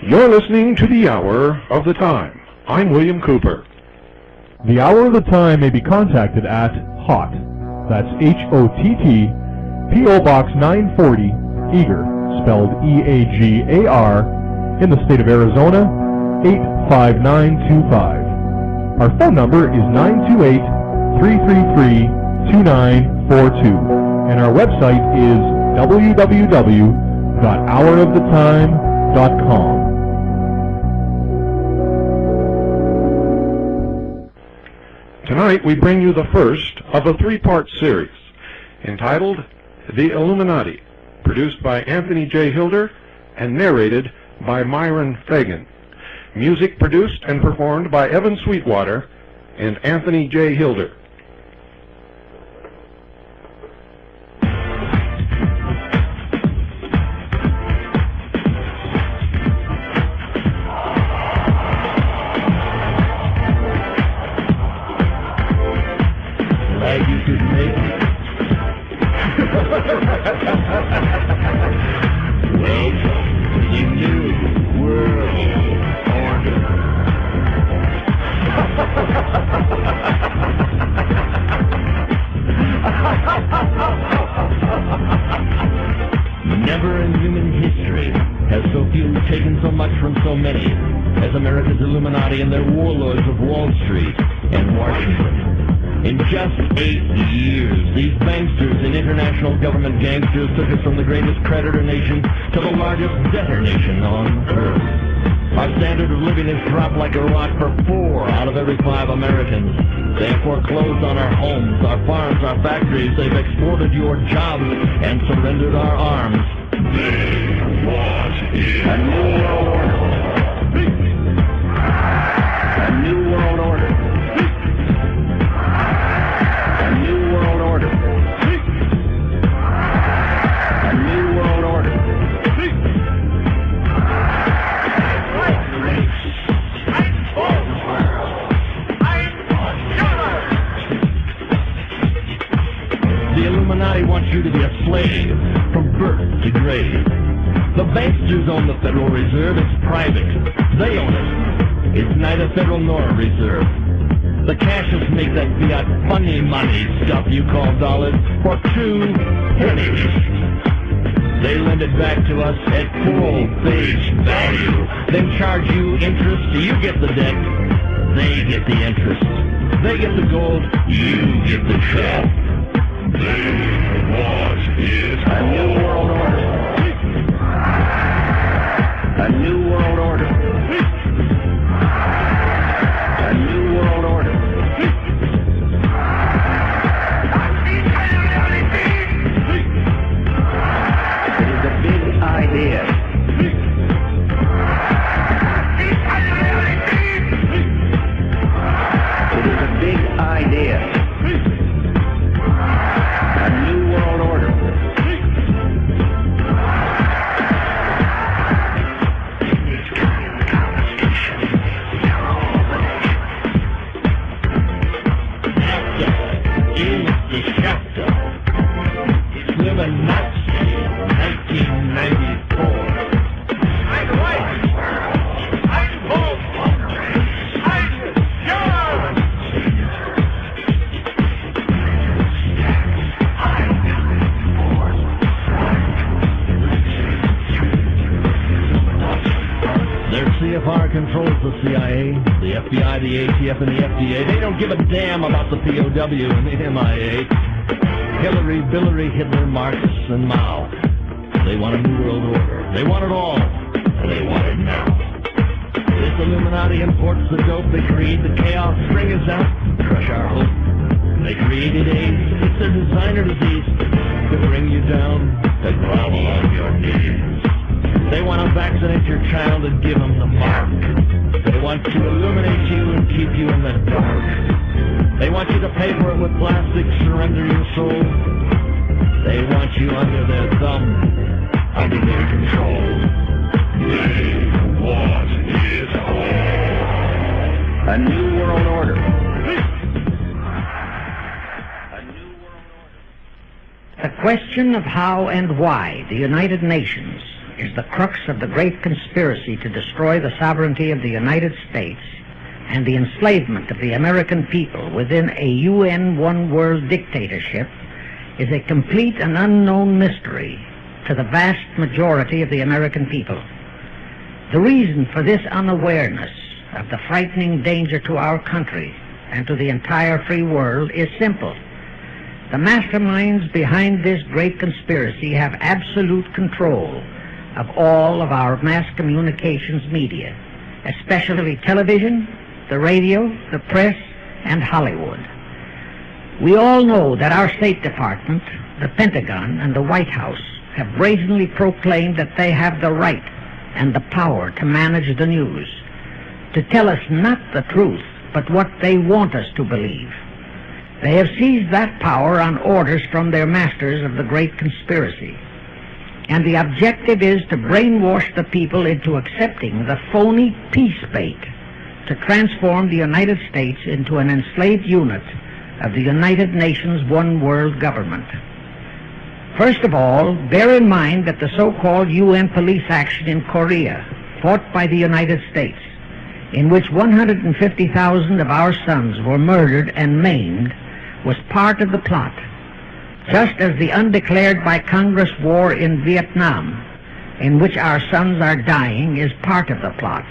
You're listening to the Hour of the Time. I'm William Cooper. The Hour of the Time may be contacted at HOTT, that's H-O-T-T, P.O. Box 940, Eagar, spelled E-A-G-A-R, in the state of Arizona, 85925. Our phone number is 928-333-2942, and our website is www.houroftheTime.com. Tonight we bring you the first of a three-part series entitled The Illuminati, produced by Anthony J. Hilder and narrated by Myron Fagan. Music produced and performed by Evan Sweetwater and Anthony J. Hilder. Never in human history has so few taken so much from so many as America's Illuminati and their warlords of Wall Street and Washington. In just 8 years, these banksters and international government gangsters took us from the greatest creditor nation to the largest debtor nation on Earth. Our standard of living has dropped like a rock for 4 out of every 5 Americans. They have foreclosed on our homes, our farms, our factories. They've exported your jobs and surrendered our arms. They want a new world order. A new world order. A new world order. A new world order. The Illuminati wants you to be a slave from birth to grave. The banksters own the Federal Reserve. It's private. They own it. It's neither federal nor a reserve. The cashiers make that fiat funny money stuff you call dollars for 2 pennies. They lend it back to us at full face value. Then charge you interest. You get the debt. They get the interest. They get the gold. You get the check. They want is a new world order. A new world order. A new world order. It is a big idea. It is a big idea. A new world order. It's coming. controls the CIA, the FBI, the ATF, and the FDA. They don't give a damn about the POW and the MIA. Hillary, Billary, Hitler, Marx, and Mao. They want a new world order. They want it all, and they want it now. This Illuminati imports the dope. They create the chaos, string us out, crush our hope. They created AIDS. It's their designer disease to bring you down, to grovel on your knees. They want to vaccinate your child and give them the mark. They want to illuminate you and keep you in the dark. They want you to pay for it with plastic, surrender your soul. They want you under their thumb, under their control. They want it all. A new world order. The question of how and why the United Nations is the crux of the great conspiracy to destroy the sovereignty of the United States and the enslavement of the American people within a UN one-world dictatorship is a complete and unknown mystery to the vast majority of the American people. The reason for this unawareness of the frightening danger to our country and to the entire free world is simple. The masterminds behind this great conspiracy have absolute control of all of our mass communications media, especially television, the radio, the press, and Hollywood. We all know that our State Department, the Pentagon, and the White House have brazenly proclaimed that they have the right and the power to manage the news, to tell us not the truth, but what they want us to believe. They have seized that power on orders from their masters of the great conspiracy. And the objective is to brainwash the people into accepting the phony peace bait to transform the United States into an enslaved unit of the United Nations one world government. First of all, bear in mind that the so-called UN police action in Korea, fought by the United States, in which 150,000 of our sons were murdered and maimed, was part of the plot, just as the undeclared by Congress war in Vietnam, in which our sons are dying, is part of the plot,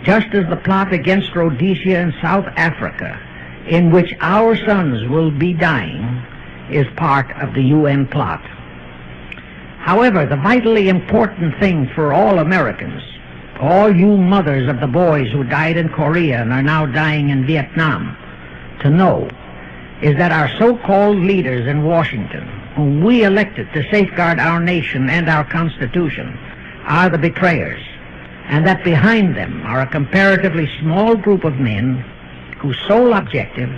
just as the plot against Rhodesia and South Africa, in which our sons will be dying, is part of the UN plot. However, the vitally important thing for all Americans, all you mothers of the boys who died in Korea and are now dying in Vietnam, to know is that our so-called leaders in Washington, whom we elected to safeguard our nation and our Constitution, are the betrayers, and that behind them are a comparatively small group of men whose sole objective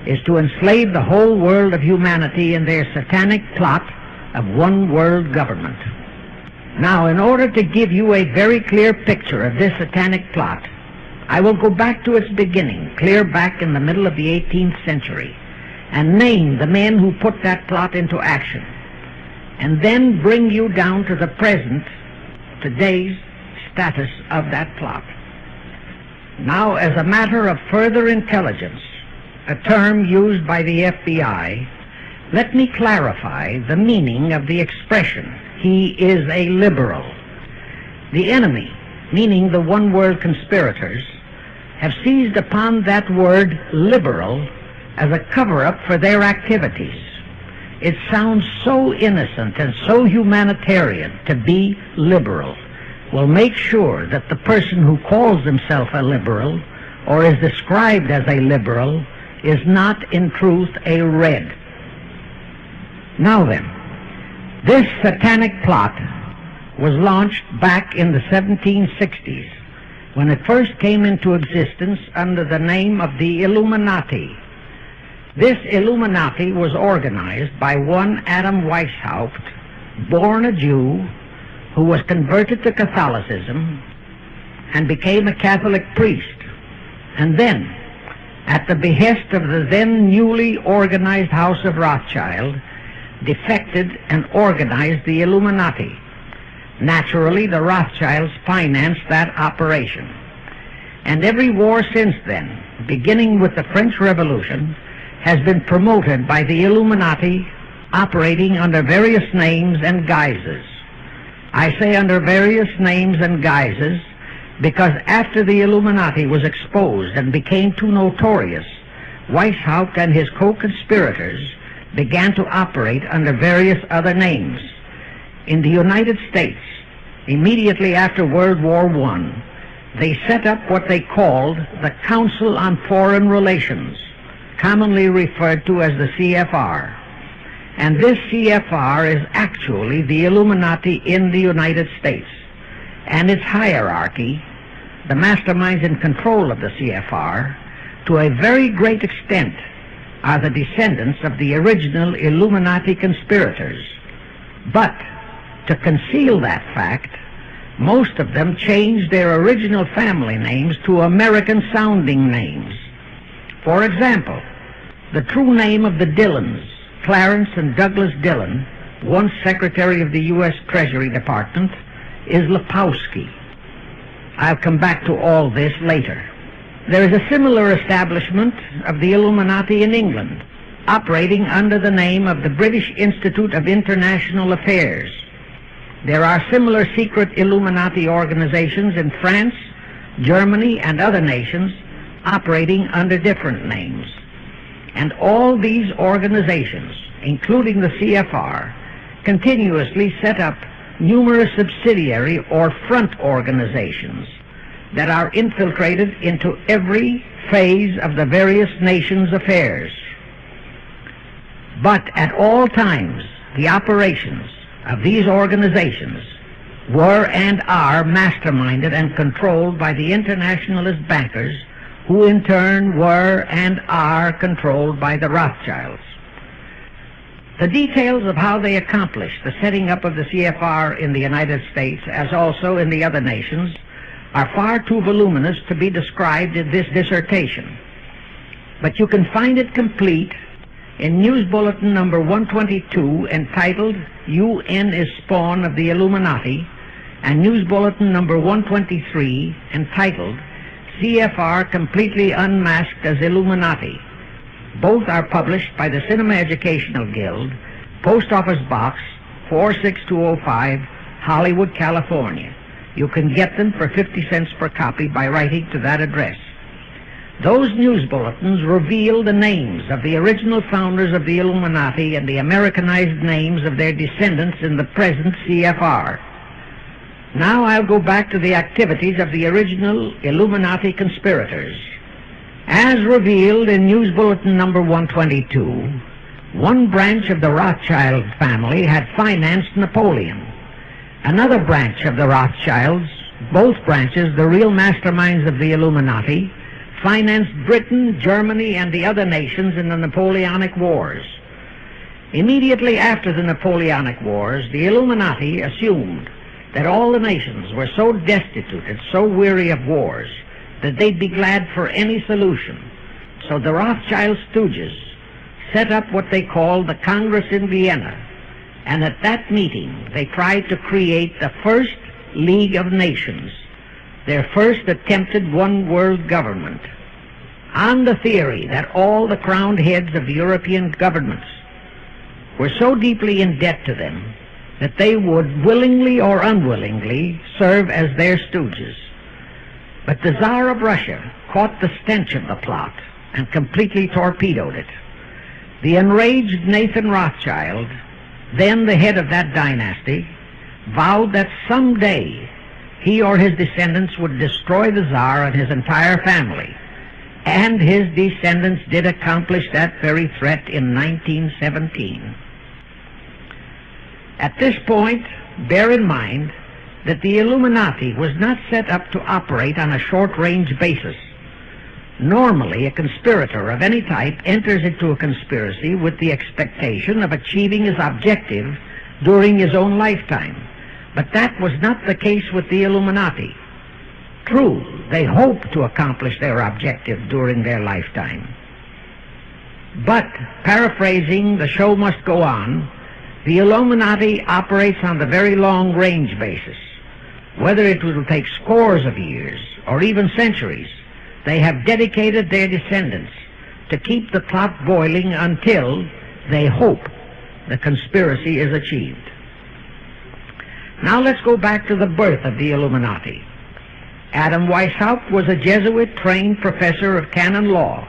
is to enslave the whole world of humanity in their satanic plot of one world government. Now, in order to give you a very clear picture of this satanic plot, I will go back to its beginning, clear back in the middle of the 18th century, and name the men who put that plot into action, and then bring you down to the present, today's status of that plot. Now, as a matter of further intelligence, a term used by the FBI, let me clarify the meaning of the expression, "he is a liberal." The enemy, meaning the one-world conspirators, have seized upon that word liberal as a cover-up for their activities. It sounds so innocent and so humanitarian to be liberal. We'll make sure that the person who calls himself a liberal or is described as a liberal is not in truth a red. Now then, this satanic plot was launched back in the 1760s when it first came into existence under the name of the Illuminati. This Illuminati was organized by one Adam Weishaupt, born a Jew, who was converted to Catholicism and became a Catholic priest, and then, at the behest of the then newly organized House of Rothschild, defected and organized the Illuminati. Naturally, the Rothschilds financed that operation. And every war since then, beginning with the French Revolution, has been promoted by the Illuminati, operating under various names and guises. I say under various names and guises because after the Illuminati was exposed and became too notorious, Weishaupt and his co-conspirators began to operate under various other names. In the United States, immediately after World War I, they set up what they called the Council on Foreign Relations, commonly referred to as the CFR. And this CFR is actually the Illuminati in the United States. And its hierarchy, the masterminds in control of the CFR, to a very great extent are the descendants of the original Illuminati conspirators. But to conceal that fact, most of them changed their original family names to American-sounding names. For example, the true name of the Dillons, Clarence and Douglas Dillon, once Secretary of the U.S. Treasury Department, is Lepowski. I'll come back to all this later. There is a similar establishment of the Illuminati in England, operating under the name of the British Institute of International Affairs. There are similar secret Illuminati organizations in France, Germany, and other nations operating under different names. And all these organizations, including the CFR, continuously set up numerous subsidiary or front organizations that are infiltrated into every phase of the various nations' affairs. But at all times, the operations of these organizations were and are masterminded and controlled by the internationalist bankers, who in turn were and are controlled by the Rothschilds. The details of how they accomplished the setting up of the CFR in the United States, as also in the other nations, are far too voluminous to be described in this dissertation. But you can find it complete in News Bulletin number 122, entitled UN is Spawn of the Illuminati, and News Bulletin number 123, entitled CFR Completely Unmasked as Illuminati. Both are published by the Cinema Educational Guild, Post Office Box 46205, Hollywood, California. You can get them for 50 cents per copy by writing to that address. Those news bulletins reveal the names of the original founders of the Illuminati and the Americanized names of their descendants in the present CFR. Now I'll go back to the activities of the original Illuminati conspirators. As revealed in News Bulletin number 122, one branch of the Rothschild family had financed Napoleon. Another branch of the Rothschilds, both branches the real masterminds of the Illuminati, financed Britain, Germany, and the other nations in the Napoleonic Wars. Immediately after the Napoleonic Wars, the Illuminati assumed that all the nations were so destitute and so weary of wars that they'd be glad for any solution. So the Rothschild stooges set up what they called the Congress in Vienna, and at that meeting they tried to create the first League of Nations, their first attempted one-world government, on the theory that all the crowned heads of the European governments were so deeply in debt to them that they would willingly or unwillingly serve as their stooges. But the Tsar of Russia caught the stench of the plot and completely torpedoed it. The enraged Nathan Rothschild, then the head of that dynasty, vowed that someday he or his descendants would destroy the Tsar and his entire family. And his descendants did accomplish that very threat in 1917. At this point, bear in mind that the Illuminati was not set up to operate on a short-range basis. Normally, a conspirator of any type enters into a conspiracy with the expectation of achieving his objective during his own lifetime. But that was not the case with the Illuminati. True, they hoped to accomplish their objective during their lifetime. But, paraphrasing The Show Must Go On, the Illuminati operates on the very long-range basis. Whether it will take scores of years or even centuries, they have dedicated their descendants to keep the plot boiling until they hope the conspiracy is achieved. Now let's go back to the birth of the Illuminati. Adam Weishaupt was a Jesuit-trained professor of canon law,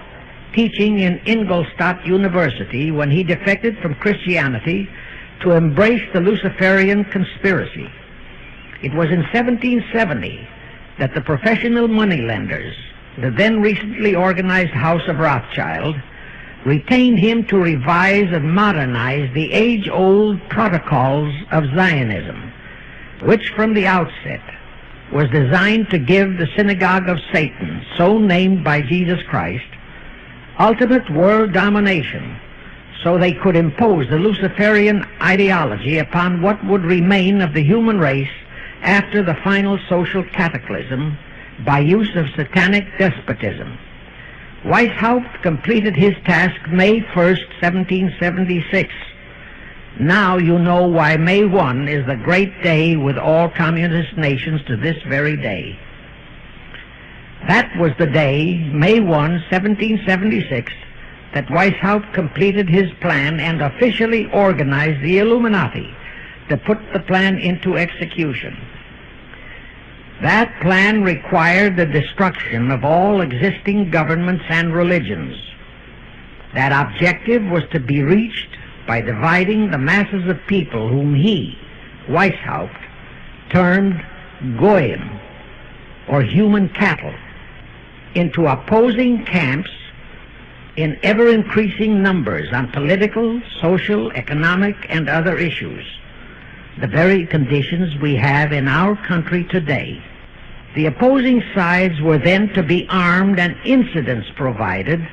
teaching in Ingolstadt University when he defected from Christianity to embrace the Luciferian conspiracy. It was in 1770 that the professional moneylenders, the then recently organized House of Rothschild, retained him to revise and modernize the age-old protocols of Zionism, which from the outset was designed to give the synagogue of Satan, so named by Jesus Christ, ultimate world domination, so they could impose the Luciferian ideology upon what would remain of the human race after the final social cataclysm by use of satanic despotism. Weishaupt completed his task May 1st, 1776. Now you know why May 1 is the great day with all communist nations to this very day. That was the day, May 1, 1776, that Weishaupt completed his plan and officially organized the Illuminati to put the plan into execution. That plan required the destruction of all existing governments and religions. That objective was to be reached by dividing the masses of people whom he, Weishaupt, termed Goyim, or human cattle, into opposing camps in ever-increasing numbers on political, social, economic, and other issues, the very conditions we have in our country today. The opposing sides were then to be armed and incidents provided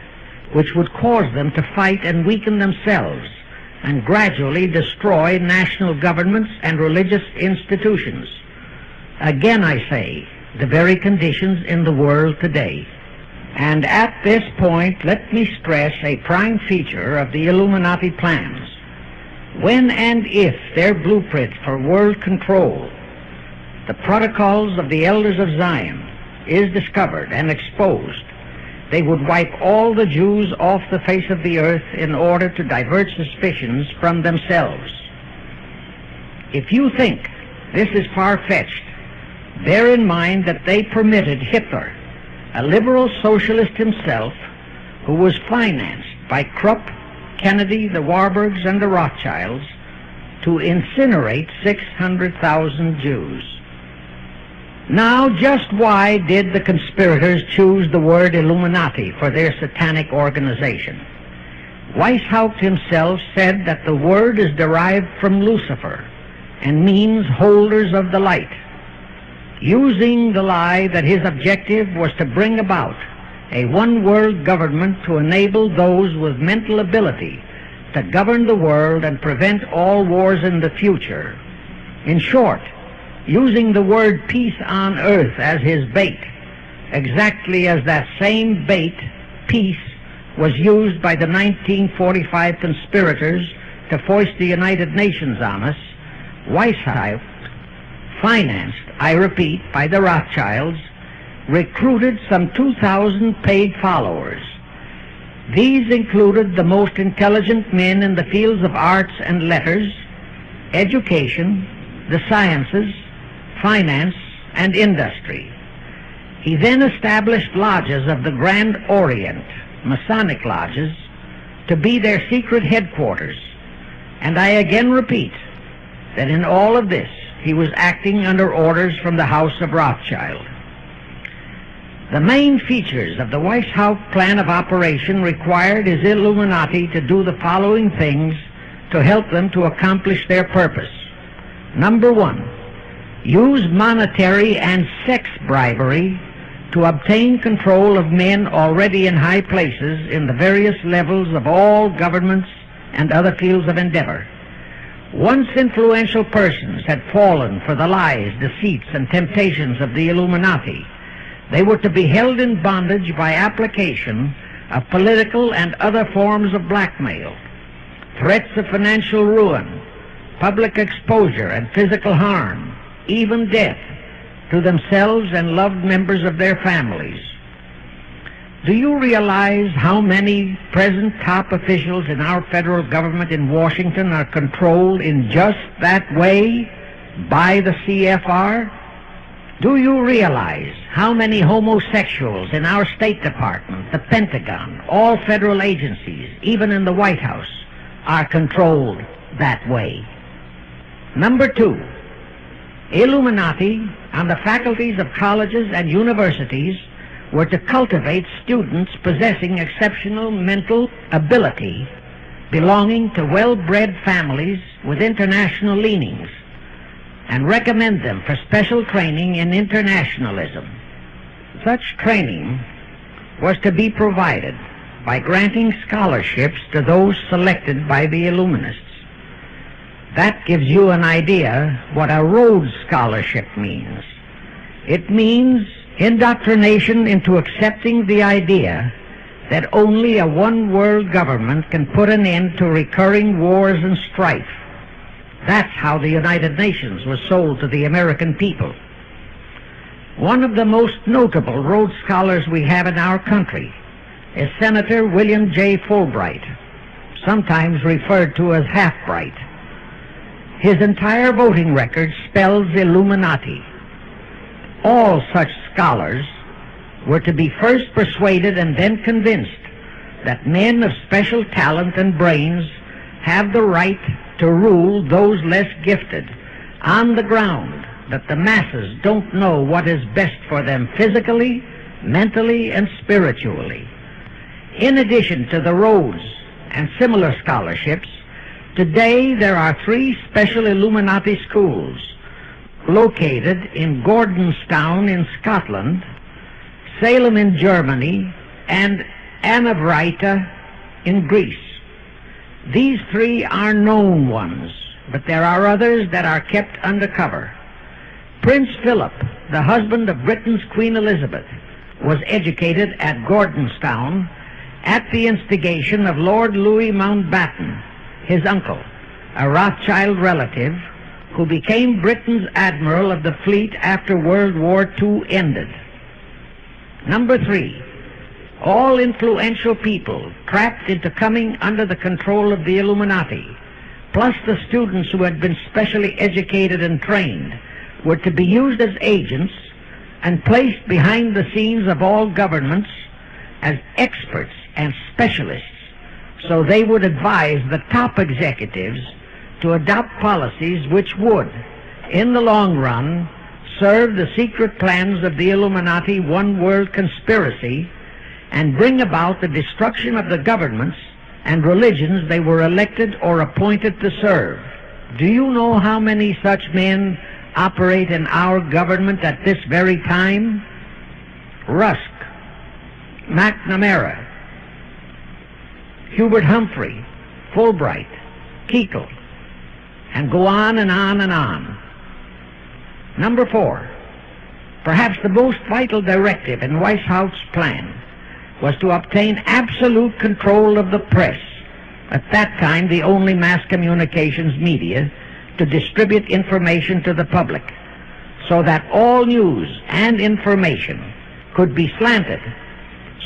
which would cause them to fight and weaken themselves and gradually destroy national governments and religious institutions. Again, I say, the very conditions in the world today. And at this point, let me stress a prime feature of the Illuminati plans. When and if their blueprint for world control, the protocols of the elders of Zion, is discovered and exposed, they would wipe all the Jews off the face of the earth in order to divert suspicions from themselves. If you think this is far-fetched, bear in mind that they permitted Hitler, a liberal socialist himself, who was financed by Krupp, Kennedy, the Warburgs, and the Rothschilds, to incinerate 600,000 Jews. Now, just why did the conspirators choose the word Illuminati for their satanic organization? Weishaupt himself said that the word is derived from Lucifer and means holders of the light, using the lie that his objective was to bring about a one-world government to enable those with mental ability to govern the world and prevent all wars in the future. In short, using the word peace on earth as his bait, exactly as that same bait, peace, was used by the 1945 conspirators to foist the United Nations on us. Weishaupt, financed, I repeat, by the Rothschilds, recruited some 2,000 paid followers. These included the most intelligent men in the fields of arts and letters, education, the sciences, finance, and industry. He then established lodges of the Grand Orient, Masonic lodges, to be their secret headquarters. And I again repeat that in all of this, he was acting under orders from the House of Rothschild. The main features of the Weishaupt plan of operation required his Illuminati to do the following things to help them to accomplish their purpose. Number one, use monetary and sex bribery to obtain control of men already in high places in the various levels of all governments and other fields of endeavor. Once influential persons had fallen for the lies, deceits, and temptations of the Illuminati, they were to be held in bondage by application of political and other forms of blackmail, threats of financial ruin, public exposure and physical harm, even death, to themselves and loved members of their families. Do you realize how many present top officials in our federal government in Washington are controlled in just that way by the CFR? Do you realize how many homosexuals in our State Department, the Pentagon, all federal agencies, even in the White House, are controlled that way? Number 2, Illuminati and the faculties of colleges and universities were to cultivate students possessing exceptional mental ability, belonging to well-bred families with international leanings, and recommend them for special training in internationalism. Such training was to be provided by granting scholarships to those selected by the Illuminists. That gives you an idea what a Rhodes Scholarship means. It means indoctrination into accepting the idea that only a one-world government can put an end to recurring wars and strife. That's how the United Nations was sold to the American people. One of the most notable Rhodes Scholars we have in our country is Senator William J. Fulbright, sometimes referred to as Half-Bright. His entire voting record spells Illuminati. All such scholars were to be first persuaded and then convinced that men of special talent and brains have the right to rule those less gifted, on the ground that the masses don't know what is best for them physically, mentally, and spiritually. In addition to the Rhodes and similar scholarships, today there are 3 special Illuminati schools located in Gordonstown in Scotland, Salem in Germany, and Anavrita in Greece. These 3 are known ones, but there are others that are kept undercover. Prince Philip, the husband of Britain's Queen Elizabeth, was educated at Gordonstown at the instigation of Lord Louis Mountbatten, his uncle, a Rothschild relative who became Britain's admiral of the fleet after World War II ended. Number 3, all influential people trapped into coming under the control of the Illuminati, plus the students who had been specially educated and trained, were to be used as agents and placed behind the scenes of all governments as experts and specialists, so they would advise the top executives to adopt policies which would, in the long run, serve the secret plans of the Illuminati one-world conspiracy and bring about the destruction of the governments and religions they were elected or appointed to serve. Do you know how many such men operate in our government at this very time? Rusk, McNamara, Hubert Humphrey, Fulbright, Kuchel, and go on and on and on. Number 4, perhaps the most vital directive in Weishaupt's plan was to obtain absolute control of the press, at that time the only mass communications media, to distribute information to the public, so that all news and information could be slanted,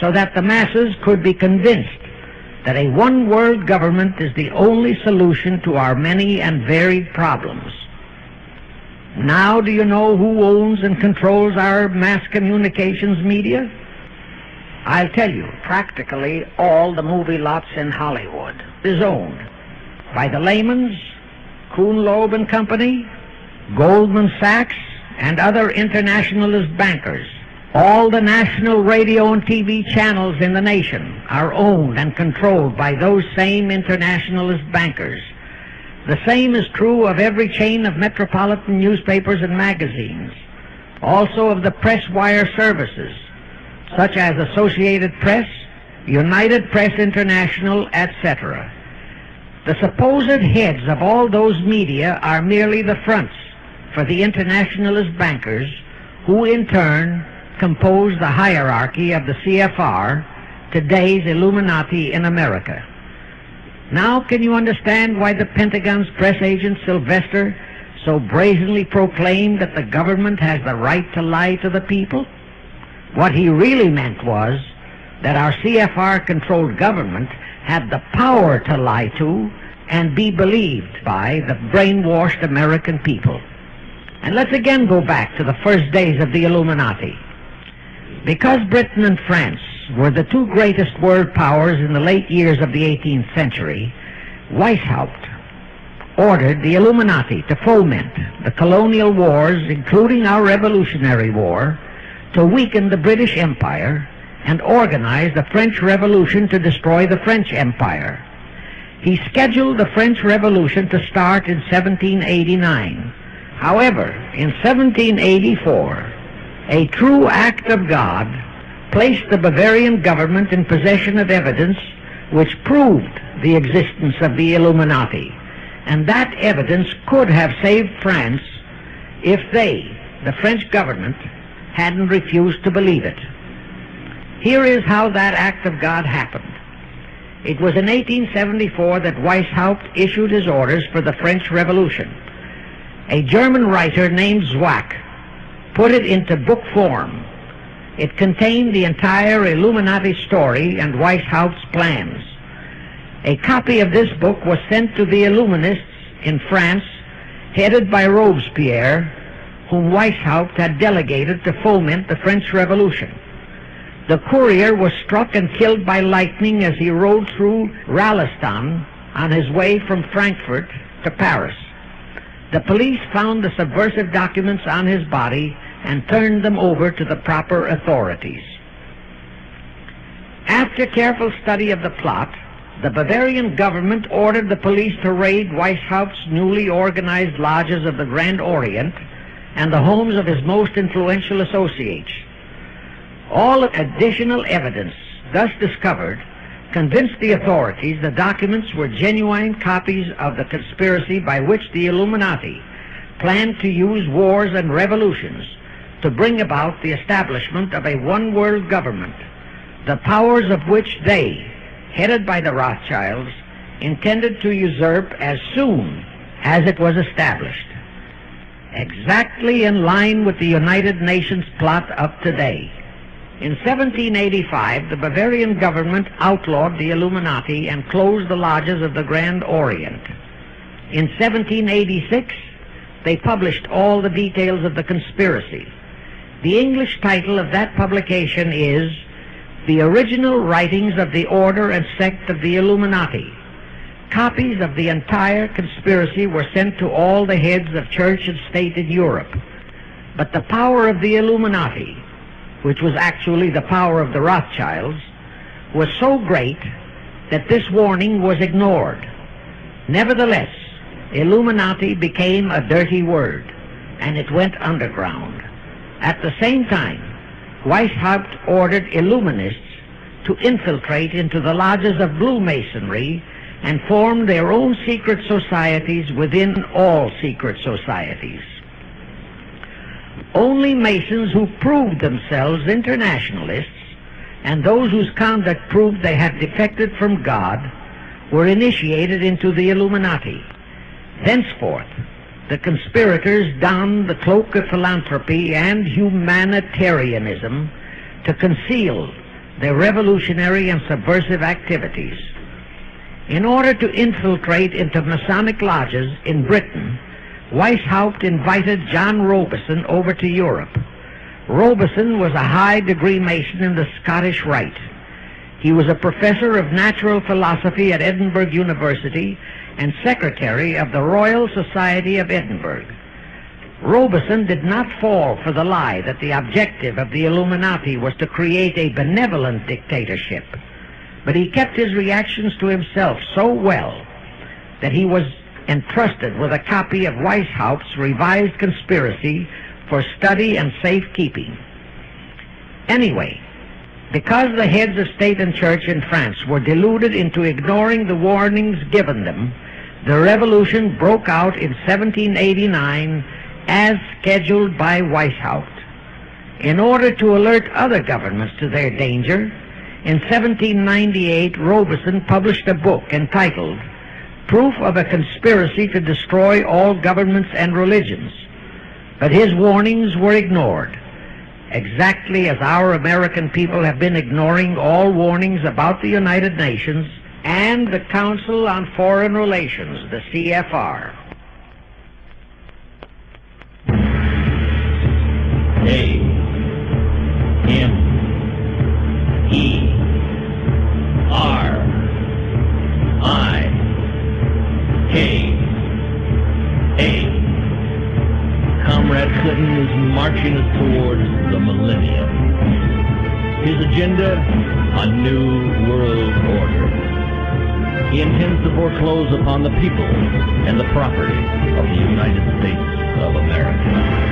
so that the masses could be convinced that a one-world government is the only solution to our many and varied problems. Now do you know who owns and controls our mass communications media? I'll tell you, practically all the movie lots in Hollywood is owned by the Lehmans, Kuhn, Loeb and Company, Goldman Sachs, and other internationalist bankers. All the national radio and TV channels in the nation are owned and controlled by those same internationalist bankers. The same is true of every chain of metropolitan newspapers and magazines, also of the press wire services, such as Associated Press, United Press International, etc. The supposed heads of all those media are merely the fronts for the internationalist bankers, who in turn compose the hierarchy of the CFR, today's Illuminati in America. Now can you understand why the Pentagon's press agent Sylvester so brazenly proclaimed that the government has the right to lie to the people? What he really meant was that our CFR-controlled government had the power to lie to and be believed by the brainwashed American people. And let's again go back to the first days of the Illuminati. Because Britain and France were the two greatest world powers in the late years of the 18th century, Weishaupt ordered the Illuminati to foment the colonial wars, including our Revolutionary War, to weaken the British Empire and organize the French Revolution to destroy the French Empire. He scheduled the French Revolution to start in 1789. However, in 1784, a true act of God placed the Bavarian government in possession of evidence which proved the existence of the Illuminati, and that evidence could have saved France if they, the French government, hadn't refused to believe it. Here is how that act of God happened. It was in 1874 that Weishaupt issued his orders for the French Revolution. A German writer named Zwack put it into book form. It contained the entire Illuminati story and Weishaupt's plans. A copy of this book was sent to the Illuminists in France, headed by Robespierre, whom Weishaupt had delegated to foment the French Revolution. The courier was struck and killed by lightning as he rode through Ralestan on his way from Frankfurt to Paris. The police found the subversive documents on his body and turned them over to the proper authorities. After careful study of the plot, the Bavarian government ordered the police to raid Weishaupt's newly organized lodges of the Grand Orient and the homes of his most influential associates. All additional evidence thus discovered convinced the authorities the documents were genuine copies of the conspiracy by which the Illuminati planned to use wars and revolutions to bring about the establishment of a one-world government, the powers of which they, headed by the Rothschilds, intended to usurp as soon as it was established. Exactly in line with the United Nations plot of today. In 1785, the Bavarian government outlawed the Illuminati and closed the lodges of the Grand Orient. In 1786, they published all the details of the conspiracy. The English title of that publication is The Original Writings of the Order and Sect of the Illuminati. Copies of the entire conspiracy were sent to all the heads of church and state in Europe. But the power of the Illuminati, which was actually the power of the Rothschilds, was so great that this warning was ignored. Nevertheless, Illuminati became a dirty word, and it went underground. At the same time, Weishaupt ordered Illuminists to infiltrate into the lodges of Blue Masonry and form their own secret societies within all secret societies. Only Masons who proved themselves internationalists and those whose conduct proved they had defected from God were initiated into the Illuminati. Thenceforth, the conspirators donned the cloak of philanthropy and humanitarianism to conceal their revolutionary and subversive activities. In order to infiltrate into Masonic lodges in Britain, Weishaupt invited John Robison over to Europe. Robison was a high-degree Mason in the Scottish Rite. He was a professor of natural philosophy at Edinburgh University and secretary of the Royal Society of Edinburgh. Robison did not fall for the lie that the objective of the Illuminati was to create a benevolent dictatorship, but he kept his reactions to himself so well that he was entrusted with a copy of Weishaupt's revised conspiracy for study and safekeeping. Anyway, because the heads of state and church in France were deluded into ignoring the warnings given them, the revolution broke out in 1789 as scheduled by Weishaupt. In order to alert other governments to their danger, in 1798 Robison published a book entitled Proof of a Conspiracy to Destroy All Governments and Religions. But his warnings were ignored, exactly as our American people have been ignoring all warnings about the United Nations and the Council on Foreign Relations, the CFR. Comrade Clinton is marching us towards the millennium. His agenda, a new world order. He intends to foreclose upon the people and the property of the United States of America.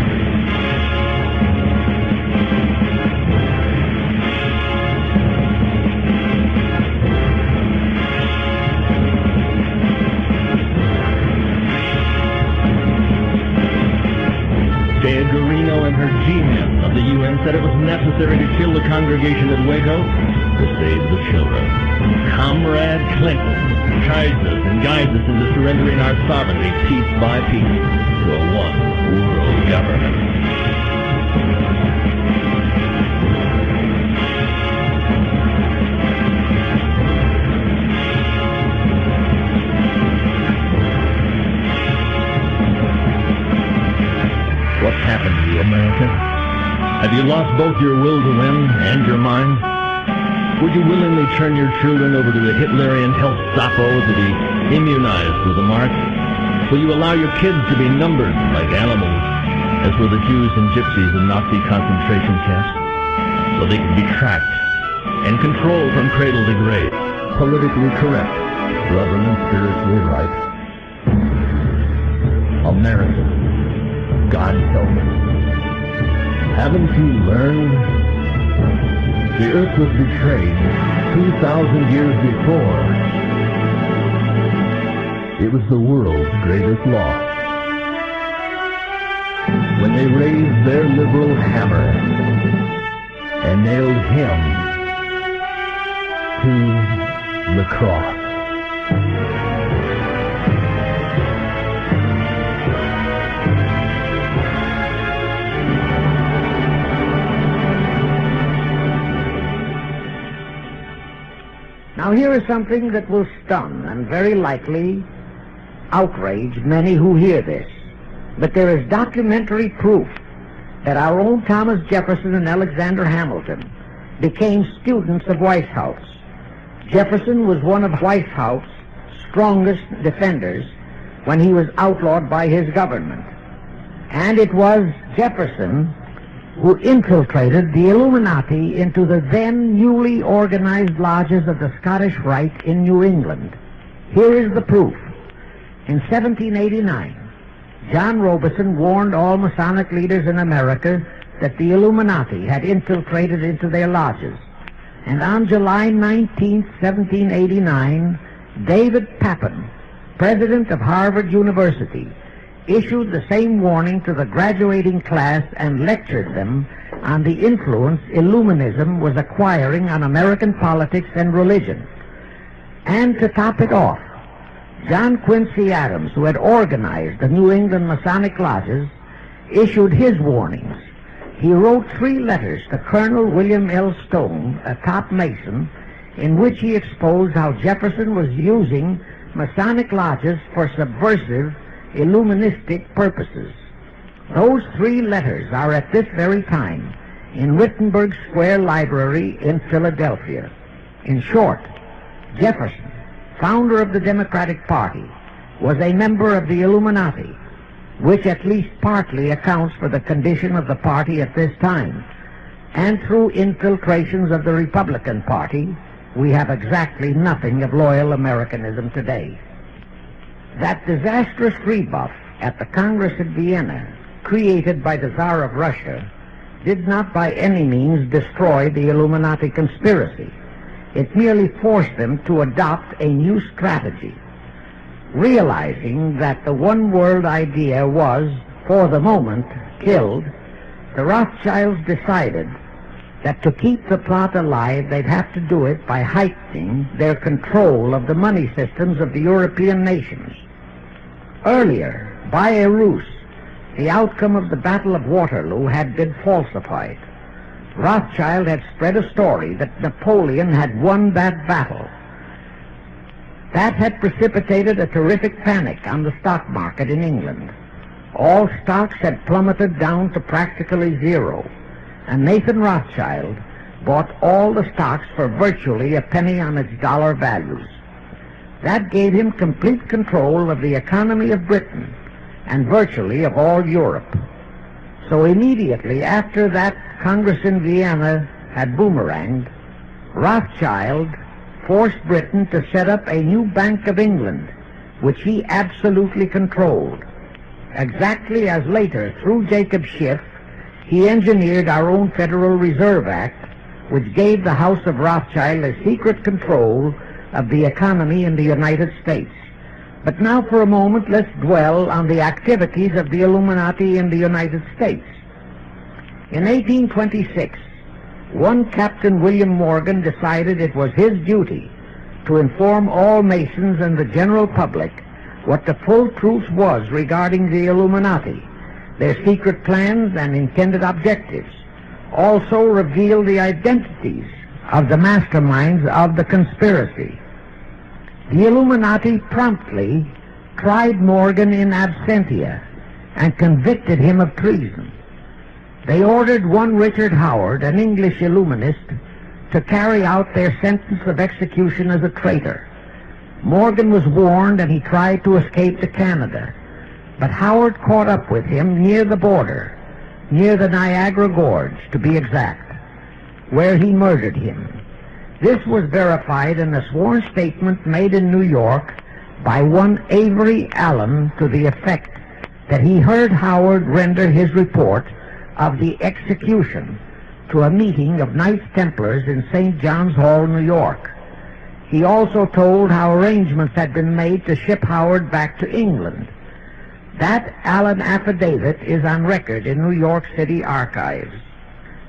And her G-men of the UN said it was necessary to kill the congregation at Waco to save the children. Comrade Clinton guides us and guides us into surrendering our sovereignty piece by piece to a one-world government. What's happened to you, America? Have you lost both your will to win and your mind? Would you willingly turn your children over to the Hitlerian Gestapo to be immunized with the mark? Will you allow your kids to be numbered like animals, as were the Jews and Gypsies in Nazi concentration camps, so they can be tracked and controlled from cradle to grave? Politically correct, Reverend and spiritually right. America. God help us. Haven't you learned? The earth was betrayed 2,000 years before. It was the world's greatest loss. When they raised their liberal hammer and nailed him to the cross. Now here is something that will stun and very likely outrage many who hear this. But there is documentary proof that our own Thomas Jefferson and Alexander Hamilton became students of Weishaupt's. Jefferson was one of Weishaupt's strongest defenders when he was outlawed by his government. And it was Jefferson who infiltrated the Illuminati into the then newly organized lodges of the Scottish Rite in New England. Here is the proof. In 1789, John Robeson warned all Masonic leaders in America that the Illuminati had infiltrated into their lodges. And on July 19, 1789, David Papin, president of Harvard University, issued the same warning to the graduating class and lectured them on the influence Illuminism was acquiring on American politics and religion. And to top it off, John Quincy Adams, who had organized the New England Masonic lodges, issued his warnings. He wrote 3 letters to Colonel William L. Stone, a top Mason, in which he exposed how Jefferson was using Masonic lodges for subversive Illuministic purposes. Those 3 letters are at this very time in Wittenberg Square Library in Philadelphia. In short, Jefferson, founder of the Democratic Party, was a member of the Illuminati, which at least partly accounts for the condition of the party at this time. And through infiltrations of the Republican Party, we have exactly nothing of loyal Americanism today. That disastrous rebuff at the Congress at Vienna, created by the Tsar of Russia, did not by any means destroy the Illuminati conspiracy. It merely forced them to adopt a new strategy. Realizing that the one world idea was, for the moment, killed, the Rothschilds decided that to keep the plot alive, they'd have to do it by heightening their control of the money systems of the European nations. Earlier, by a ruse, the outcome of the Battle of Waterloo had been falsified. Rothschild had spread a story that Napoleon had won that battle. That had precipitated a terrific panic on the stock market in England. All stocks had plummeted down to practically zero, and Nathan Rothschild bought all the stocks for virtually a penny on its dollar values. That gave him complete control of the economy of Britain and virtually of all Europe. So immediately after that Congress in Vienna had boomeranged, Rothschild forced Britain to set up a new Bank of England, which he absolutely controlled. Exactly as later, through Jacob Schiff, he engineered our own Federal Reserve Act, which gave the House of Rothschild a secret control of the economy in the United States. But now for a moment, let's dwell on the activities of the Illuminati in the United States. In 1826, one Captain William Morgan decided it was his duty to inform all Masons and the general public what the full truth was regarding the Illuminati, their secret plans and intended objectives. Also reveal the identities of the masterminds of the conspiracy. The Illuminati promptly tried Morgan in absentia and convicted him of treason. They ordered one Richard Howard, an English Illuminist, to carry out their sentence of execution as a traitor. Morgan was warned and he tried to escape to Canada, but Howard caught up with him near the border, near the Niagara Gorge to be exact, where he murdered him. This was verified in a sworn statement made in New York by one Avery Allen to the effect that he heard Howard render his report of the execution to a meeting of Knights Templars in St. John's Hall, New York. He also told how arrangements had been made to ship Howard back to England. That Allen affidavit is on record in New York City archives.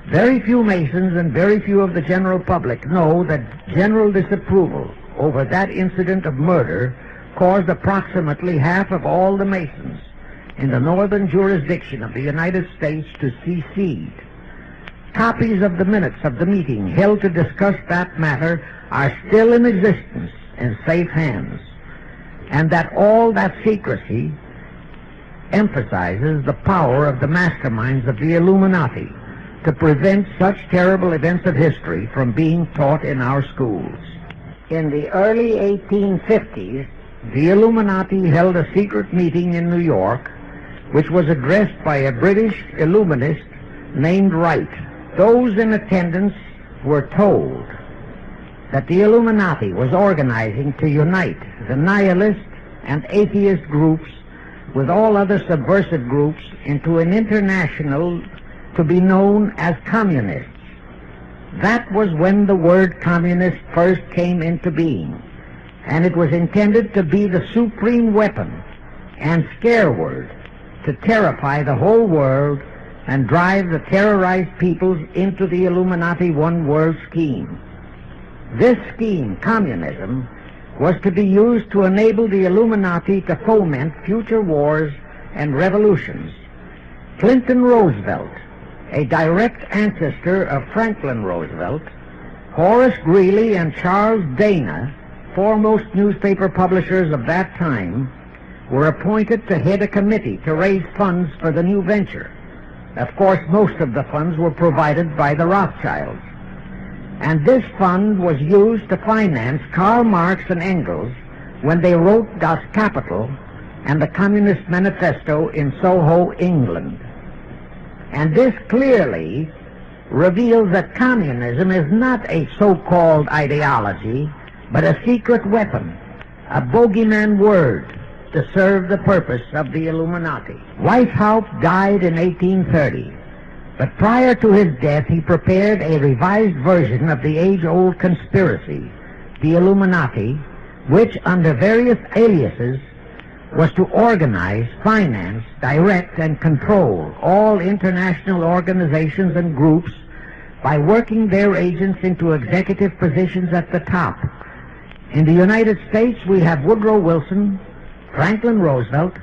Very few Masons and very few of the general public know that general disapproval over that incident of murder caused approximately half of all the Masons in the northern jurisdiction of the United States to secede. Copies of the minutes of the meeting held to discuss that matter are still in existence in safe hands, and that all that secrecy emphasizes the power of the masterminds of the Illuminati to prevent such terrible events of history from being taught in our schools. In the early 1850s, the Illuminati held a secret meeting in New York, which was addressed by a British Illuminist named Wright. Those in attendance were told that the Illuminati was organizing to unite the nihilist and atheist groups with all other subversive groups into an international to be known as communists. That was when the word communist first came into being, and it was intended to be the supreme weapon and scare word to terrify the whole world and drive the terrorized peoples into the Illuminati one world scheme. This scheme, communism, was to be used to enable the Illuminati to foment future wars and revolutions. Clinton Roosevelt, a direct ancestor of Franklin Roosevelt, Horace Greeley and Charles Dana, foremost newspaper publishers of that time, were appointed to head a committee to raise funds for the new venture. Of course, most of the funds were provided by the Rothschilds. And this fund was used to finance Karl Marx and Engels when they wrote Das Kapital and the Communist Manifesto in Soho, England. And this clearly reveals that communism is not a so-called ideology, but a secret weapon, a bogeyman word to serve the purpose of the Illuminati. Weishaupt died in 1830, but prior to his death he prepared a revised version of the age-old conspiracy, the Illuminati, which under various aliases was to organize, finance, direct, and control all international organizations and groups by working their agents into executive positions at the top. In the United States, we have Woodrow Wilson, Franklin Roosevelt,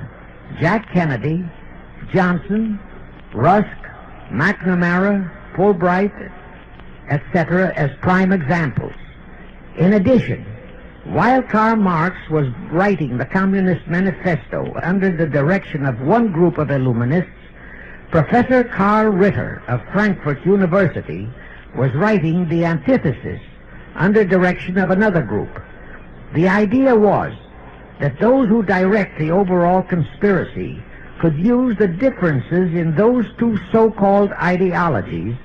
Jack Kennedy, Johnson, Rusk, McNamara, Fulbright, etc. as prime examples. In addition, While Karl Marx was writing the Communist Manifesto under the direction of one group of Illuminists, Professor Karl Ritter of Frankfurt University was writing the antithesis under direction of another group. The idea was that those who direct the overall conspiracy could use the differences in those two so-called ideologies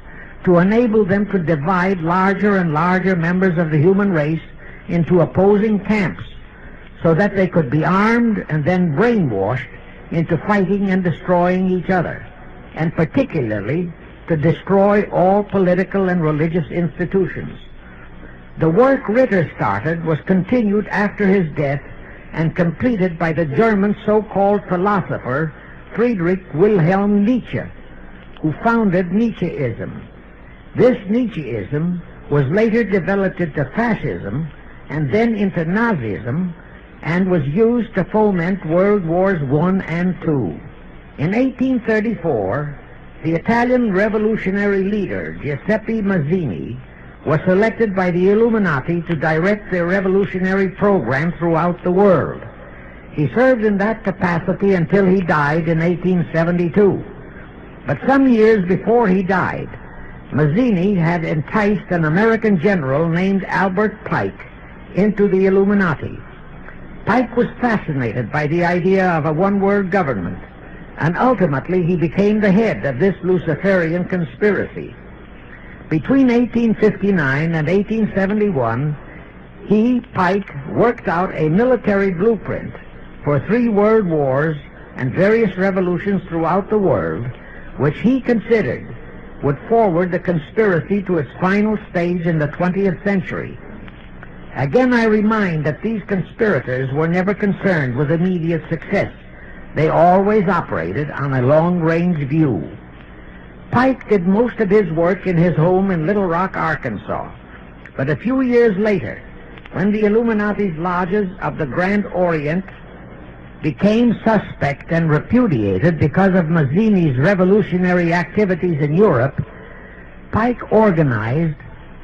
to enable them to divide larger and larger members of the human race into opposing camps, so that they could be armed and then brainwashed into fighting and destroying each other, and particularly to destroy all political and religious institutions. The work Ritter started was continued after his death and completed by the German so-called philosopher Friedrich Wilhelm Nietzsche, who founded Nietzscheism. This Nietzscheism was later developed into fascism and then into Nazism, and was used to foment World Wars I and II. In 1834, the Italian revolutionary leader Giuseppe Mazzini was selected by the Illuminati to direct their revolutionary program throughout the world. He served in that capacity until he died in 1872. But some years before he died, Mazzini had enticed an American general named Albert Pike into the Illuminati. Pike was fascinated by the idea of a one-world government, and ultimately he became the head of this Luciferian conspiracy. Between 1859 and 1871, Pike, worked out a military blueprint for 3 world wars and various revolutions throughout the world, which he considered would forward the conspiracy to its final stage in the 20th century. Again, I remind that these conspirators were never concerned with immediate success. They always operated on a long-range view. Pike did most of his work in his home in Little Rock, Arkansas. But a few years later, when the Illuminati's lodges of the Grand Orient became suspect and repudiated because of Mazzini's revolutionary activities in Europe, Pike organized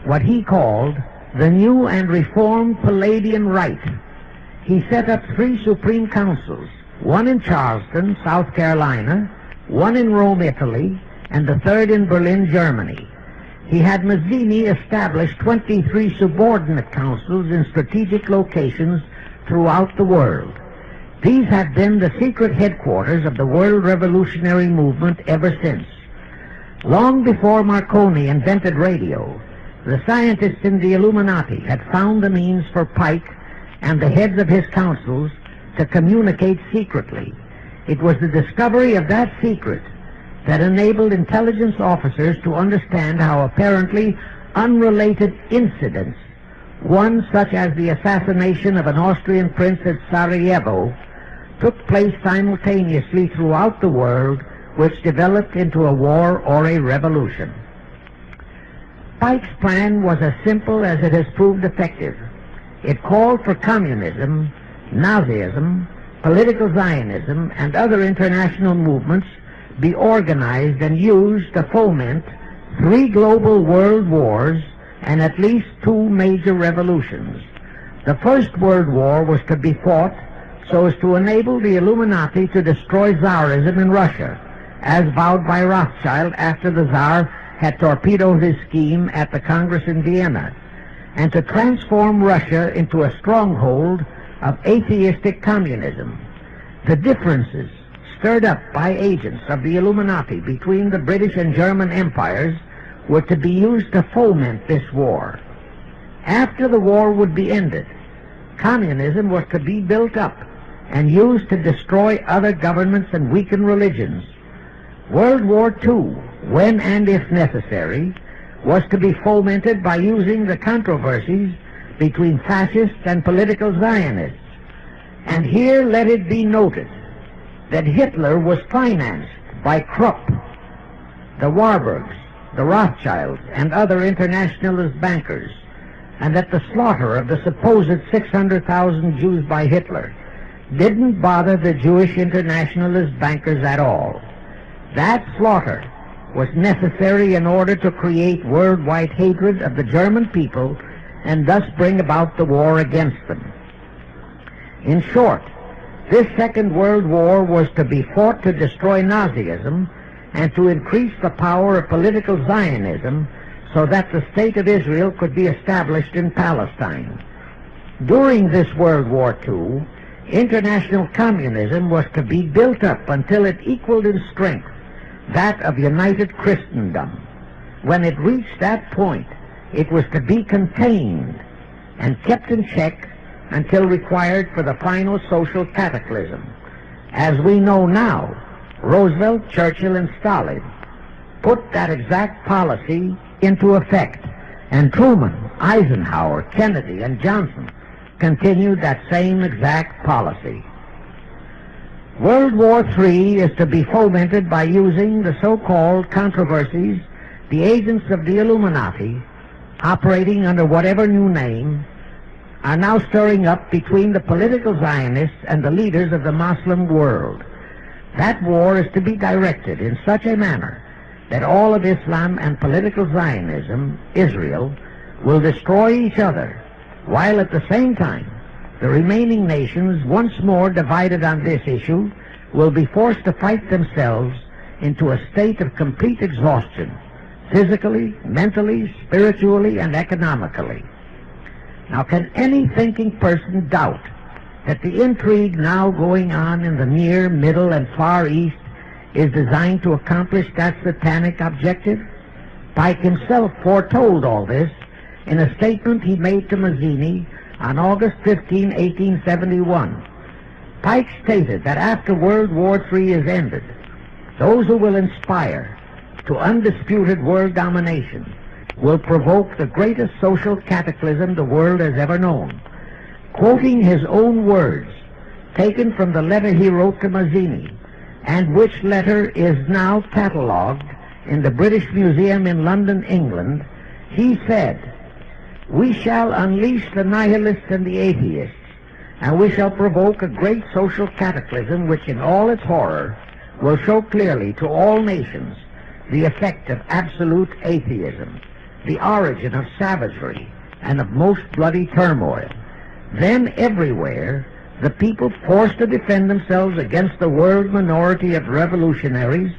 what he called the New and Reformed Palladian Rite. He set up 3 supreme councils, one in Charleston, South Carolina, one in Rome, Italy, and the 3rd in Berlin, Germany. He had Mazzini establish 23 subordinate councils in strategic locations throughout the world. These have been the secret headquarters of the world revolutionary movement ever since. Long before Marconi invented radio, the scientists in the Illuminati had found the means for Pike and the heads of his councils to communicate secretly. It was the discovery of that secret that enabled intelligence officers to understand how apparently unrelated incidents, one such as the assassination of an Austrian prince at Sarajevo, took place simultaneously throughout the world, which developed into a war or a revolution. Pike's plan was as simple as it has proved effective. It called for communism, Nazism, political Zionism, and other international movements be organized and used to foment 3 global world wars and at least 2 major revolutions. The First World War was to be fought so as to enable the Illuminati to destroy Tsarism in Russia, as vowed by Rothschild after the Tsar had torpedoed his scheme at the Congress in Vienna, and to transform Russia into a stronghold of atheistic communism. The differences stirred up by agents of the Illuminati between the British and German empires were to be used to foment this war. After the war would be ended, communism was to be built up and used to destroy other governments and weaken religions. World War II, when and if necessary, was to be fomented by using the controversies between fascists and political Zionists. And here let it be noted that Hitler was financed by Krupp, the Warburgs, the Rothschilds, and other internationalist bankers, and that the slaughter of the supposed 600,000 Jews by Hitler didn't bother the Jewish internationalist bankers at all. That slaughter was necessary in order to create worldwide hatred of the German people and thus bring about the war against them. In short, this Second World War was to be fought to destroy Nazism and to increase the power of political Zionism so that the State of Israel could be established in Palestine. During this World War II, international communism was to be built up until it equaled in strength that of united Christendom. When it reached that point, it was to be contained and kept in check until required for the final social cataclysm. As we know now, Roosevelt, Churchill, and Stalin put that exact policy into effect, and Truman, Eisenhower, Kennedy, and Johnson continued that same exact policy. World War III is to be fomented by using the so-called controversies the agents of the Illuminati, operating under whatever new name, are now stirring up between the political Zionists and the leaders of the Muslim world. That war is to be directed in such a manner that all of Islam and political Zionism, Israel, will destroy each other, while at the same time the remaining nations, once more divided on this issue, will be forced to fight themselves into a state of complete exhaustion, physically, mentally, spiritually, and economically. Now, can any thinking person doubt that the intrigue now going on in the Near, Middle, and Far East is designed to accomplish that satanic objective? Pike himself foretold all this in a statement he made to Mazzini on August 15, 1871. Pike stated that after World War III is ended, those who will inspire to undisputed world domination will provoke the greatest social cataclysm the world has ever known. Quoting his own words, taken from the letter he wrote to Mazzini, and which letter is now catalogued in the British Museum in London, England, he said, "We shall unleash the nihilists and the atheists, and we shall provoke a great social cataclysm which in all its horror will show clearly to all nations the effect of absolute atheism, the origin of savagery and of most bloody turmoil. Then everywhere the people forced to defend themselves against the world minority of revolutionaries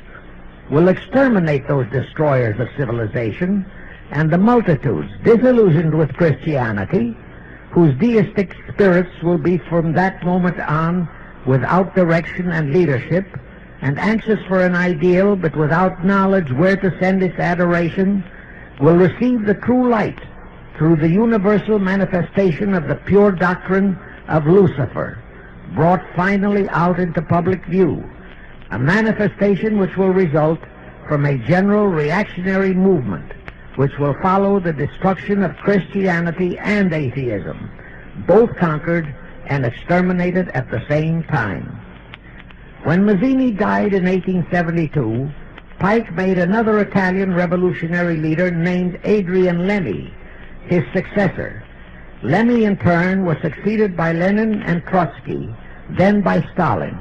will exterminate those destroyers of civilization, and the multitudes disillusioned with Christianity, whose deistic spirits will be from that moment on without direction and leadership, and anxious for an ideal but without knowledge where to send its adoration, will receive the true light through the universal manifestation of the pure doctrine of Lucifer, brought finally out into public view, a manifestation which will result from a general reactionary movement which will follow the destruction of Christianity and atheism, both conquered and exterminated at the same time." When Mazzini died in 1872, Pike made another Italian revolutionary leader named Adrian Lemmy his successor. Lemmy, in turn, was succeeded by Lenin and Trotsky, then by Stalin.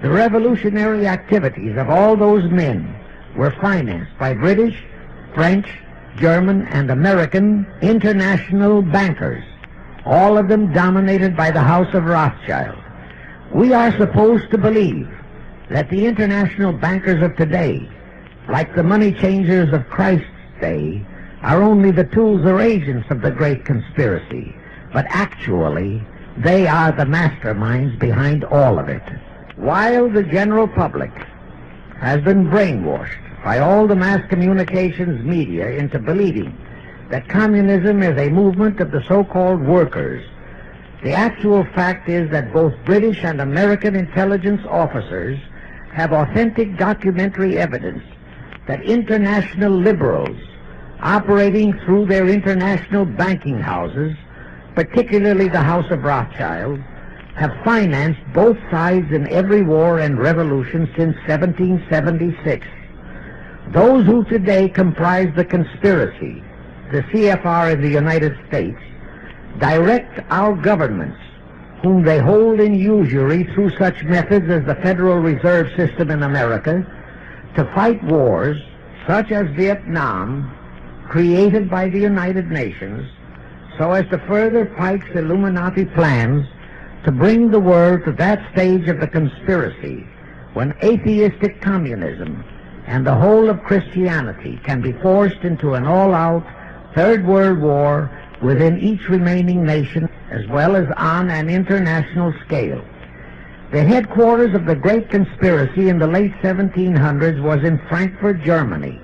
The revolutionary activities of all those men were financed by British, French, German, and American international bankers, all of them dominated by the House of Rothschild. We are supposed to believe that the international bankers of today, like the money changers of Christ's day, are only the tools or agents of the great conspiracy, but actually they are the masterminds behind all of it. While the general public has been brainwashed by all the mass communications media into believing that communism is a movement of the so-called workers, the actual fact is that both British and American intelligence officers have authentic documentary evidence that international liberals operating through their international banking houses, particularly the House of Rothschild, have financed both sides in every war and revolution since 1776. Those who today comprise the conspiracy, the CFR in the United States, direct our governments, whom they hold in usury through such methods as the Federal Reserve System in America, to fight wars such as Vietnam, created by the United Nations, so as to further Pike's Illuminati plans to bring the world to that stage of the conspiracy when atheistic communism and the whole of Christianity can be forced into an all-out Third World War within each remaining nation as well as on an international scale. The headquarters of the great conspiracy in the late 1700s was in Frankfurt, Germany,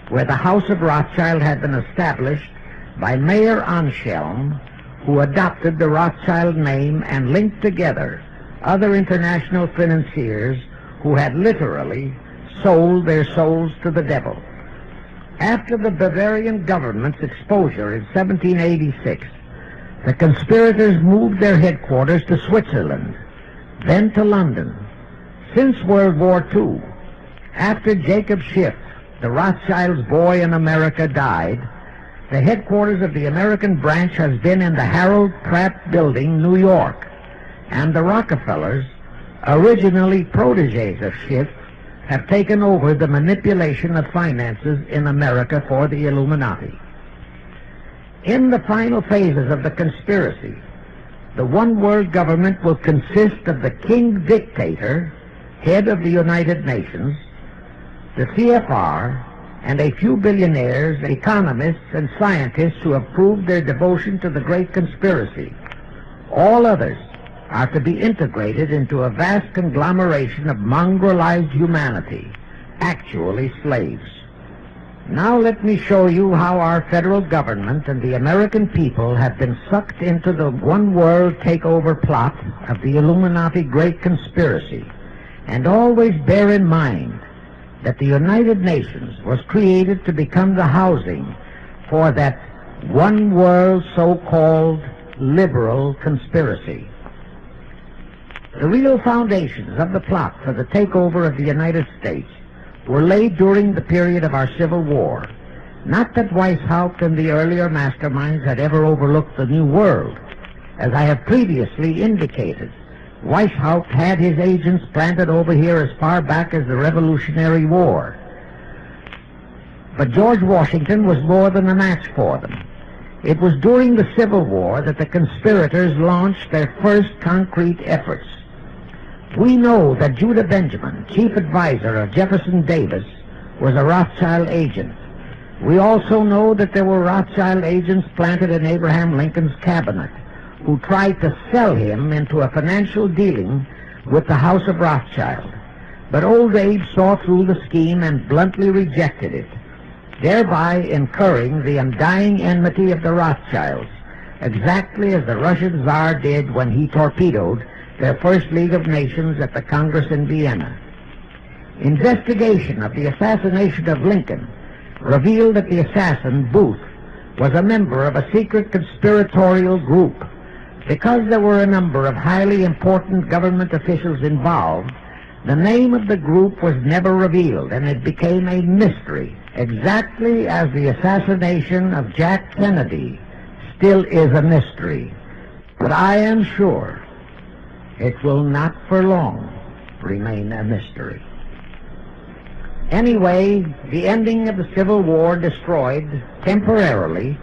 where the House of Rothschild had been established by Mayer Anschelm, who adopted the Rothschild name and linked together other international financiers who had literally sold their souls to the devil. After the Bavarian government's exposure in 1786, the conspirators moved their headquarters to Switzerland, then to London. Since World War II, after Jacob Schiff, the Rothschild's boy in America, died, the headquarters of the American branch has been in the Harold Pratt Building, New York, and the Rockefellers, originally protégés of Schiff, have taken over the manipulation of finances in America for the Illuminati. In the final phases of the conspiracy, the one-world government will consist of the king dictator, head of the United Nations, the CFR, and a few billionaires, economists, and scientists who have proved their devotion to the great conspiracy. All others are to be integrated into a vast conglomeration of mongrelized humanity, actually slaves. Now let me show you how our federal government and the American people have been sucked into the one-world takeover plot of the Illuminati great conspiracy. And always bear in mind that the United Nations was created to become the housing for that one-world so-called liberal conspiracy. The real foundations of the plot for the takeover of the United States were laid during the period of our Civil War. Not that Weishaupt and the earlier masterminds had ever overlooked the New World. As I have previously indicated, Weishaupt had his agents planted over here as far back as the Revolutionary War. But George Washington was more than a match for them. It was during the Civil War that the conspirators launched their first concrete efforts. We know that Judah Benjamin, chief advisor of Jefferson Davis, was a Rothschild agent. We also know that there were Rothschild agents planted in Abraham Lincoln's cabinet who tried to sell him into a financial dealing with the House of Rothschild. But old Abe saw through the scheme and bluntly rejected it, thereby incurring the undying enmity of the Rothschilds, exactly as the Russian Tsar did when he torpedoed their first League of Nations at the Congress in Vienna. Investigation of the assassination of Lincoln revealed that the assassin, Booth, was a member of a secret conspiratorial group. Because there were a number of highly important government officials involved, the name of the group was never revealed, and it became a mystery, exactly as the assassination of Jack Kennedy still is a mystery. But I am sure it will not for long remain a mystery. Anyway, the ending of the Civil War destroyed, temporarily,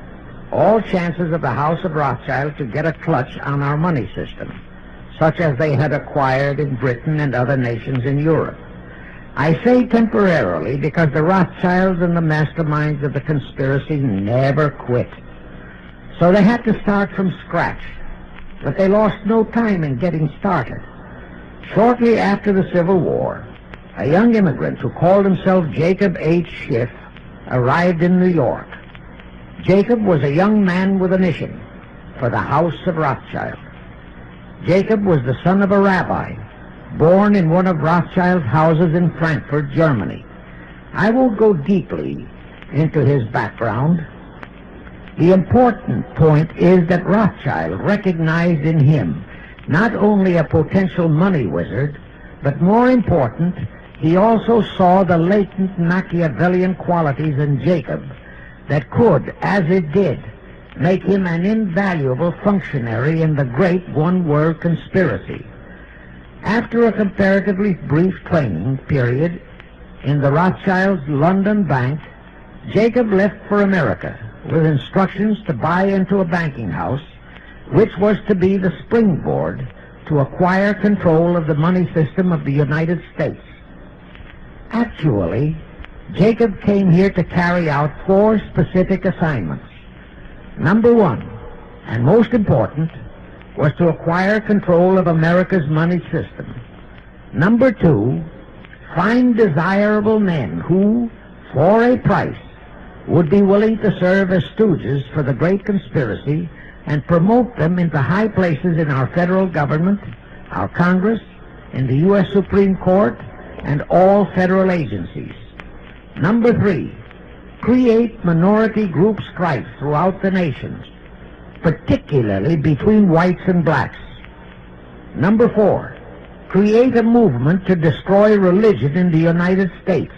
all chances of the House of Rothschild to get a clutch on our money system, such as they had acquired in Britain and other nations in Europe. I say temporarily because the Rothschilds and the masterminds of the conspiracy never quit. So they had to start from scratch, but they lost no time in getting started. Shortly after the Civil War, a young immigrant who called himself Jacob H. Schiff arrived in New York. Jacob was a young man with a mission for the House of Rothschild. Jacob was the son of a rabbi, born in one of Rothschild's houses in Frankfurt, Germany. I won't go deeply into his background. The important point is that Rothschild recognized in him not only a potential money wizard, but more important, he also saw the latent Machiavellian qualities in Jacob that could, as it did, make him an invaluable functionary in the great one-world conspiracy. After a comparatively brief training period in the Rothschilds' London bank, Jacob left for America with instructions to buy into a banking house, which was to be the springboard to acquire control of the money system of the United States. Actually, Jacob came here to carry out 4 specific assignments. Number 1, and most important, was to acquire control of America's money system. Number 2, find desirable men who, for a price, would be willing to serve as stooges for the great conspiracy and promote them into high places in our federal government, our Congress, in the U.S. Supreme Court, and all federal agencies. Number 3, create minority group strife throughout the nations, particularly between whites and blacks. Number 4, create a movement to destroy religion in the United States,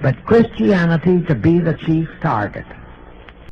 but Christianity to be the chief target.